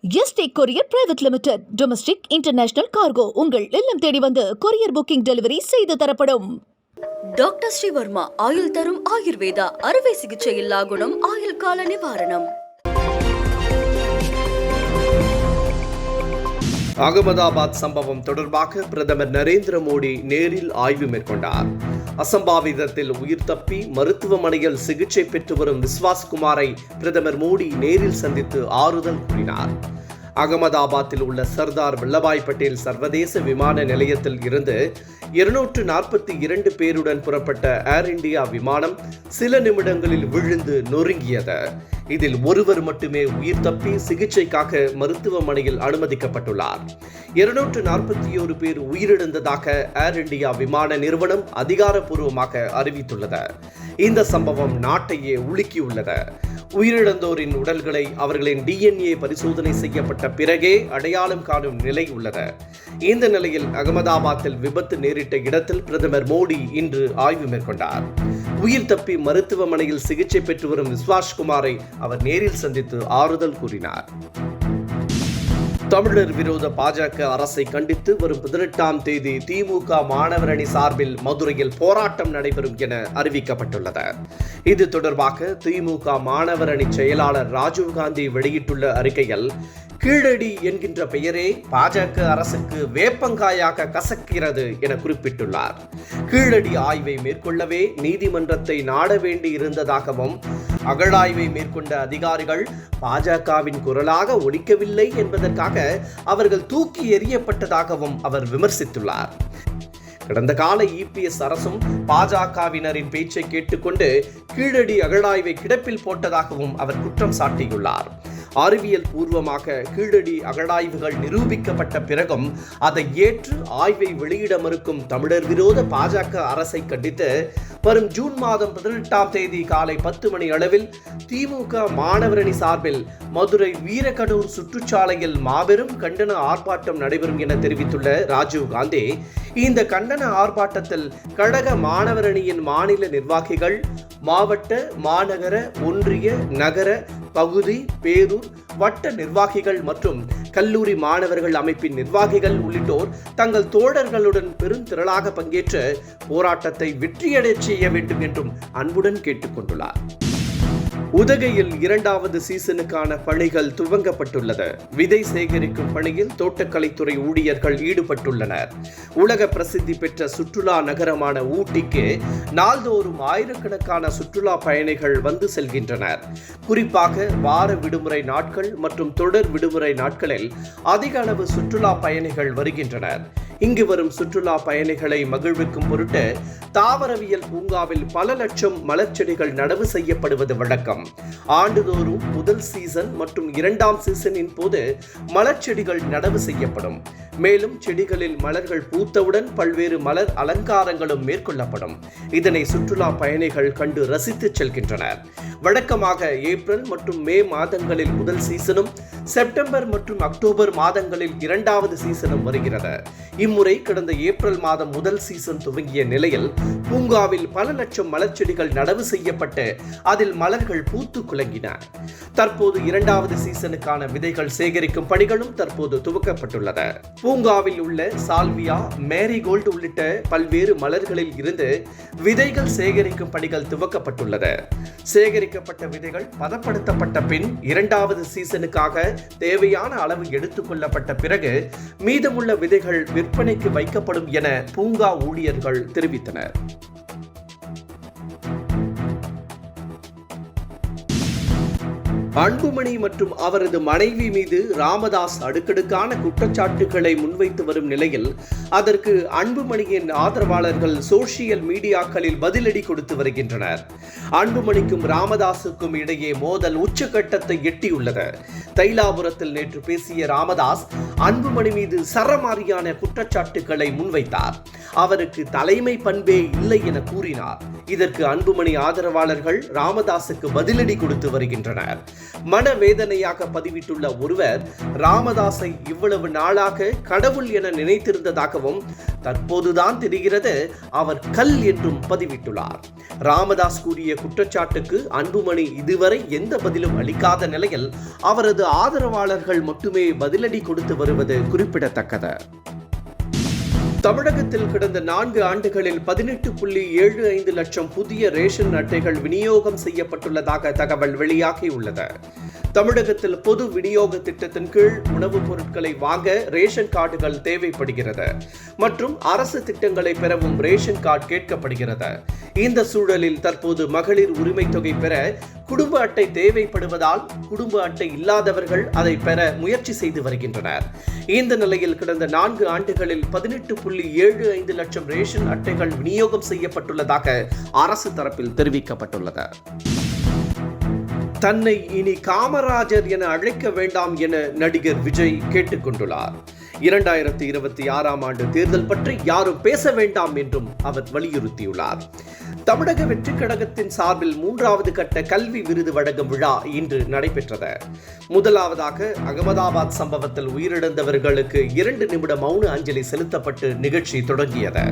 Yesterday courier private limited. Domestic international cargo உங்கள் இல்லம் தேடி வந்து கொரியர் புக்கிங் டெலிவரி செய்து தரப்படும். டாக்டர் ஸ்ரீவர்மா ஆயுள் தரும் ஆயுர்வேதா அறுவை சிகிச்சை இல்லா குணம் ஆயுள் கால நிவாரணம். அகமதாபாத் சம்பவம் தொடர்பாக பிரதமர் நரேந்திர மோடி நேரில் ஆய்வு மேற்கொண்டார். அசம்பாவிதத்தில் உயிர் தப்பி மருத்துவமனையில் சிகிச்சை பெற்று வரும் விஸ்வாஸ்குமாரை பிரதமர் மோடி நேரில் சந்தித்து ஆறுதல் கூறினார். அகமதாபாத்தில் உள்ள சர்தார் வல்லபாய் பட்டேல் சர்வதேச விமான நிலையத்தில் இருந்து 242 பேருடன் புறப்பட்ட ஏர் இந்தியா விமானம் சில நிமிடங்களில் விழுந்து நொறுங்கியது. இதில் ஒருவர் மட்டுமே உயிர் தப்பி சிகிச்சைக்காக மருத்துவமனையில் அனுமதிக்கப்பட்டுள்ளார். 241 பேர் உயிரிழந்ததாக ஏர் இந்தியா விமான நிறுவனம் அதிகாரப்பூர்வமாக அறிவித்துள்ளது. இந்த சம்பவம் நாட்டையே உலுக்கியுள்ளது. உயிரிழந்தோரின் உடல்களை அவர்களின் DNA பரிசோதனை செய்யப்பட்ட பிறகே அடையாளம் காணும் நிலை உள்ளது. இந்த நிலையில் அகமதாபாத்தில் விபத்து நேரிட்ட இடத்தில் பிரதமர் மோடி இன்று ஆய்வு மேற்கொண்டார். உயிர் தப்பி மருத்துவமனையில் சிகிச்சை பெற்று வரும் விஸ்வாஸ்குமாரை அவர் நேரில் சந்தித்து ஆறுதல் கூறினார். தமிழர் விரோத பாஜக அரசை கண்டித்து வரும் 18ஆம் தேதி திமுக மாணவர் அணி சார்பில் மதுரையில் போராட்டம் நடைபெறும் என அறிவிக்கப்பட்டுள்ளது. இது தொடர்பாக திமுக மாணவர் அணி செயலாளர் ராஜீவ்காந்தி வெளியிட்டுள்ள அறிக்கையில், கீழடி என்கின்ற பெயரே பாஜக அரசுக்கு வேப்பங்காயாக கசக்கிறது என குறிப்பிட்டுள்ளார். கீழடி ஆய்வை மேற்கொள்ளவே நீதிமன்றத்தை நாட வேண்டி இருந்ததாகவும், அகழாய்வை மேற்கொண்ட அதிகாரிகள் பாஜகவின் குரலாக ஒலிக்கவில்லை என்பதற்காக அவர்கள் தூக்கி எறியப்பட்டதாகவும் அவர் விமர்சித்துள்ளார். கடந்த கால EPS அரசும் பாஜகவினரின் பேச்சை கேட்டுக்கொண்டு கீழடி அகழாய்வை கிடப்பில் போட்டதாகவும் அவர் குற்றம் சாட்டியுள்ளார். அறிவியல் பூர்வமாக கீழடி அகழாய்வுகள் நிரூபிக்கப்பட்ட பிறகும் அதை ஏற்று ஆய்வை வெளியிட மறுக்கும் தமிழர் விரோத பாஜக அரசை கண்டித்து வரும் ஜூன் மாதம் 18ஆம் தேதி காலை 10 மணி அளவில் திமுக மாணவர் அணி சார்பில் மதுரை வீரகனூர் சுற்றுச்சாலையில் மாபெரும் கண்டன ஆர்ப்பாட்டம் நடைபெறும் என தெரிவித்துள்ள ராஜீவ்காந்தி, இந்த கண்டன ஆர்ப்பாட்டத்தில் கழக மாணவர் அணியின் மாநில நிர்வாகிகள், மாவட்ட, மாநகர, ஒன்றிய, நகர, பகுதி, பேரூர், வட்ட நிர்வாகிகள் மற்றும் கல்லூரி மாணவர்கள் அமைப்பின் நிர்வாகிகள் உள்ளிட்டோர் தங்கள் தோழர்களுடன் பெருந்திரளாக பங்கேற்று போராட்டத்தை வெற்றியடையச் செய்ய வேண்டும் என்றும் அன்புடன் கேட்டுக்கொண்டுள்ளார். உதகையில் 2வது சீசனுக்கான பணிகள் துவங்கப்பட்டுள்ளது. விதை சேகரிக்கும் பணியில் தோட்டக்கலைத்துறை ஊழியர்கள் ஈடுபட்டுள்ளனர். உலக பிரசித்தி பெற்ற சுற்றுலா நகரமான ஊட்டிக்கு நாள்தோறும் ஆயிரக்கணக்கான சுற்றுலா பயணிகள் வந்து செல்கின்றனர். குறிப்பாக வார விடுமுறை நாட்கள் மற்றும் தொடர் விடுமுறை நாட்களில் அதிக அளவு சுற்றுலா பயணிகள் வருகின்றனர். இங்கு வரும் சுற்றுலா பயணிகளை மகிழ்விக்கும் பொருட்டு தாவரவியல் பூங்காவில் பல லட்சம் மலர் செடிகள் நடவு செய்யப்படுவது வழக்கம். ஆண்டுதோறும் முதல் சீசன் மற்றும் 2ஆம் சீசனின் போது மலர் செடிகள் நடவு செய்யப்படும். மேலும் செடிகளில் மலர்கள் பூத்தவுடன் பல்வேறு மலர் அலங்காரங்களும் மேற்கொள்ளப்படும். இதனை சுற்றுலா பயணிகள் கண்டு ரசித்து செல்கின்றனர். வழக்கமாக ஏப்ரல் மற்றும் மே மாதங்களில் முதல் சீசனும், செப்டம்பர் மற்றும் அக்டோபர் மாதங்களில் 2வது சீசனும் வருகிறது. இம்முறை கடந்த ஏப்ரல் மாதம் முதல் சீசன் துவங்கிய நிலையில் பூங்காவில் பல லட்சம் மலர் செடிகள் நடவு செய்யப்பட்டு அதில் மலர்கள் பூத்து குலுங்கின. தற்போது 2வது சீசனுக்கான விதைகள் சேகரிக்கும் பணிகளும் தற்போது துவக்கப்பட்டுள்ளது. பூங்காவில் உள்ள சால்வியா, மேரிகோல்டு உள்ளிட்ட பல்வேறு மலர்களில் இருந்து விதைகள் சேகரிக்கும் பணிகள் துவக்கப்பட்டுள்ளது. சேகரிக்கப்பட்ட விதைகள் பதப்படுத்தப்பட்ட பின் 2வது சீசனுக்காக தேவையான அளவு எடுத்துக் கொள்ளப்பட்ட பிறகு மீதமுள்ள விதைகள் விற்பனைக்கு வைக்கப்படும் என பூங்கா ஊழியர்கள் தெரிவித்தனர். அன்புமணி மற்றும் அவரது மனைவி மீது ராமதாஸ் அடுக்கடுக்கான குற்றச்சாட்டுகளை முன்வைத்து வரும் நிலையில் அதற்கு அன்புமணியின் ஆதரவாளர்கள் சோசியல் மீடியாக்களில் பதிலடி கொடுத்து வருகின்றனர். அன்புமணிக்கும் ராமதாஸுக்கும் இடையே மோதல் உச்சகட்டத்தை எட்டியுள்ளது. தைலாபுரத்தில் நேற்று பேசிய ராமதாஸ் அன்புமணி மீது சரமாரியான குற்றச்சாட்டுகளை முன்வைத்தார். அவருக்கு தலைமை பண்பே இல்லை என கூறினார். இதற்கு அன்புமணி ஆதரவாளர்கள் ராமதாஸுக்கு பதிலடி கொடுத்து வருகின்றனர். மனவேதனையாக பதிவிட்டுள்ள ஒருவர், ராமதாஸை இவ்வளவு நாளாக கடவுள் என நினைத்திருந்ததாகவும் தற்போதுதான் தெரிகிறது அவர் கல் என்றும் பதிவிட்டுள்ளார். ராமதாஸ் கூறிய குற்றச்சாட்டுக்கு அன்புமணி இதுவரை எந்த பதிலும் அளிக்காத நிலையில் அவரது ஆதரவாளர்கள் மட்டுமே பதிலடி கொடுத்து வருவது குறிப்பிடத்தக்கது. தமிழகத்தில் கடந்த 4 ஆண்டுகளில் 18.75 லட்சம் புதிய ரேஷன் அட்டைகள் விநியோகம் செய்யப்பட்டுள்ளதாக தகவல் வெளியாகியுள்ளது. தமிழகத்தில் பொது விநியோக திட்டத்தின் கீழ் உணவுப் பொருட்களை வாங்க ரேஷன் கார்டுகள் தேவைப்படுகிறது மற்றும் அரசு திட்டங்களை பெறவும் ரேஷன் கார்டு கேட்கப்படுகிறது. இந்த சூழலில் தற்போது மகளிர் உரிமை தொகை பெற குடும்ப அட்டை தேவைப்படுவதால் குடும்ப அட்டை இல்லாதவர்கள் அதை பெற முயற்சி செய்து வருகின்றனர். இந்த நிலையில் கடந்த 4 ஆண்டுகளில் 18.75 லட்சம் ரேஷன் அட்டைகள் விநியோகம் செய்யப்பட்டுள்ளதாக அரசு தரப்பில் தெரிவிக்கப்பட்டுள்ளது. தன்னை இனி காமராஜர் என அழைக்க வேண்டாம் என நடிகர் விஜய் கேட்டுக்கொண்டுள்ளார். 2026ஆம் ஆண்டு தேர்தல் பற்றி யாரும் பேச வேண்டாம் என்றும் அவர் வலியுறுத்தியுள்ளார். தமிழக வெற்றிக் கழகத்தின் சார்பில் 3வது கட்ட கல்வி விருது வழங்கும் விழா இன்று நடைபெற்றது. முதலாவதாக அகமதாபாத் சம்பவத்தில் உயிரிழந்தவர்களுக்கு 2 நிமிட மௌன அஞ்சலி செலுத்தப்பட்டு நிகழ்ச்சி தொடங்கியது.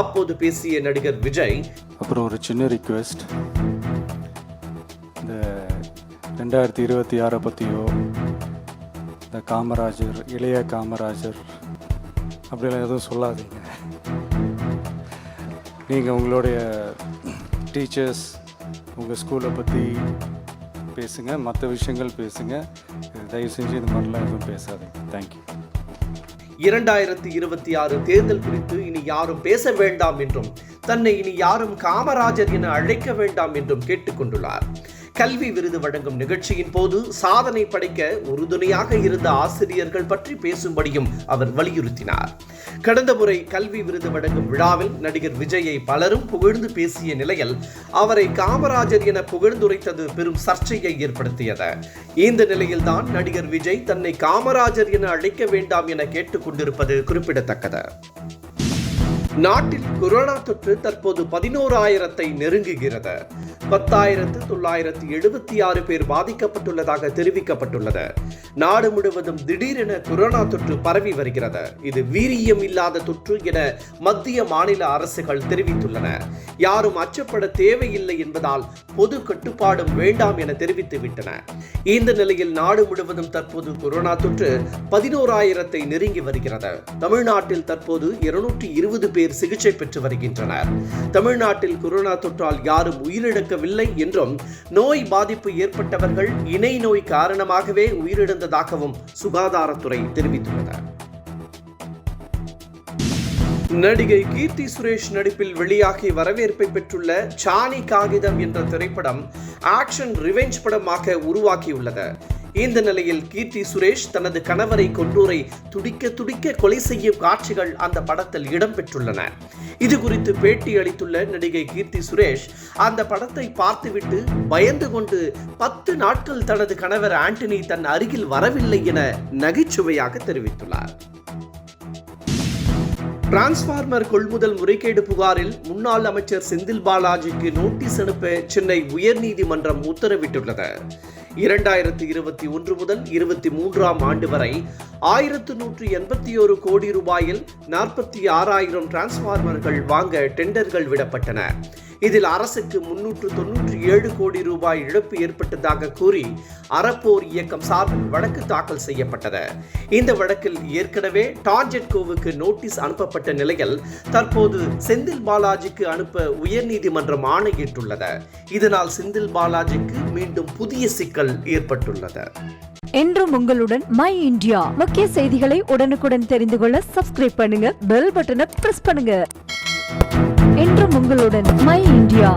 அப்போது பேசிய நடிகர் விஜய், அப்புறம் ஒரு சின்ன ரிக்வெஸ்ட், இந்த 2026 பற்றியோ இந்த காமராஜர், இளைய காமராஜர் அப்படிலாம் எதுவும் சொல்லாதீங்க. நீங்கள் உங்களுடைய டீச்சர்ஸ், உங்கள் ஸ்கூலை பற்றி பேசுங்க, மற்ற விஷயங்கள் பேசுங்க. தயவு செஞ்சு இந்த மாதிரிலாம் எதுவும் பேசாதீங்க. தேங்க்யூ. 2026 தேர்தல் குறித்து இனி யாரும் பேச வேண்டாம் என்றும் தன்னை இனி யாரும் காமராஜர் என அழைக்க வேண்டாம் என்றும் கேட்டுக்கொண்டுள்ளார். கல்வி விருது வழங்கும் நிகழ்ச்சியின் போது சாதனை படைக்க உறுதுணையாக இருந்த ஆசிரியர்கள் பற்றி பேசும்படியும் அவர் வலியுறுத்தினார். கடந்த முறை கல்வி விருது வழங்கும் விழாவில் நடிகர் விஜயை பலரும் புகழ்ந்து பேசிய நிலையில் அவரை காமராஜர் என புகழ்ந்துரைத்தது பெரும் சர்ச்சையை ஏற்படுத்தியது. இந்த நிலையில்தான் நடிகர் விஜய் தன்னை காமராஜர் என அழைக்க வேண்டாம் என கேட்டுக் கொண்டிருப்பது குறிப்பிடத்தக்கது. நாட்டில் கொரோனா தொற்று தற்போது 11,000-ஐ நெருங்குகிறது. 10,976 பேர் பாதிக்கப்பட்டுள்ளதாக தெரிவிக்கப்பட்டுள்ளது. நாடு முழுவதும் திடீரென கொரோனா தொற்று பரவி வருகிறது. இது வீரியம் இல்லாத தொற்று என மத்திய மாநில அரசுகள் தெரிவித்துள்ளன. யாரும் அச்சப்பட தேவையில்லை என்பதால் பொது கட்டுப்பாடும் வேண்டாம் என தெரிவித்துவிட்டன. இந்த நிலையில் நாடு முழுவதும் தற்போது கொரோனா தொற்று 11,000-ஐ நெருங்கி வருகிறது. தமிழ்நாட்டில் தற்போது 220 பேர் சிகிச்சை பெற்று வருகின்றனர். தமிழ்நாட்டில் கொரோனா தொற்றால் யாரும் உயிரிழக்கவில்லை என்றும் நோய் பாதிப்பு ஏற்பட்டவர்கள் இணை நோய் காரணமாகவே உயிரிழந்ததாகவும் சுகாதாரத்துறை தெரிவித்துள்ளது. நடிகை கீர்த்தி சுரேஷ் நடிப்பில் வெளியாகி வரவேற்பை பெற்றுள்ள சாணி காகிதம் என்ற திரைப்படம் ஆக்ஷன் ரிவெஞ்ச் படமாக உருவாக்கியுள்ளது. இந்த நிலையில் கீர்த்தி சுரேஷ் தனது கணவரை கொன்றோரை துடிக்க துடிக்க கொலை செய்யும் காட்சிகள் அந்த படத்தில் இடம்பெற்றுள்ளன. இது குறித்து பேட்டி அளித்துள்ள நடிகை கீர்த்தி சுரேஷ் அந்த படத்தை பார்த்துவிட்டு பயந்து கொண்டு 10 நாட்கள் தனது கணவர் ஆண்டனி தன் அருகில் வரவில்லை என நகைச்சுவையாக தெரிவித்துள்ளார். டிரான்ஸ்பார்மர் கொள்முதல் முறைகேடு புகாரில் முன்னாள் அமைச்சர் செந்தில் பாலாஜிக்கு நோட்டீஸ் அனுப்ப சென்னை உயர்நீதிமன்றம் உத்தரவிட்டுள்ளது. 2021 முதல் 23ஆம் ஆண்டு வரை 1181 கோடி ரூபாயில் 46,000 டிரான்ஸ்பார்மர்கள் வாங்க டெண்டர்கள் விடப்பட்டன. இதில் அரசுக்கு 397 கோடி ரூபாய் இழப்பு ஏற்பட்டதாக கூறி அறப்போர் இயக்கம் சார்பில் வழக்கு தாக்கல் செய்யப்பட்டது. இந்த வழக்கில் ஏற்கனவே டான்ஜெட்கோவுக்கு நோட்டீஸ் அனுப்பப்பட்ட நிலையில் தற்போது செந்தில் பாலாஜிக்கு அனுப்ப உயர்நீதிமன்றம் ஆணையிட்டுள்ளது. இதனால் செந்தில் பாலாஜிக்கு மீண்டும் புதிய சிக்கல் ஏற்பட்டுள்ளது. என்றும் உங்களுடன் மை இந்தியா. முக்கிய செய்திகளை உடனுக்குடன் தெரிந்து கொள்ள சப்ஸ்கிரைப் பண்ணுங்க, பெல் பட்டனை பிரஸ் பண்ணுங்க. என்றும் உங்களுடன் மை இந்தியா.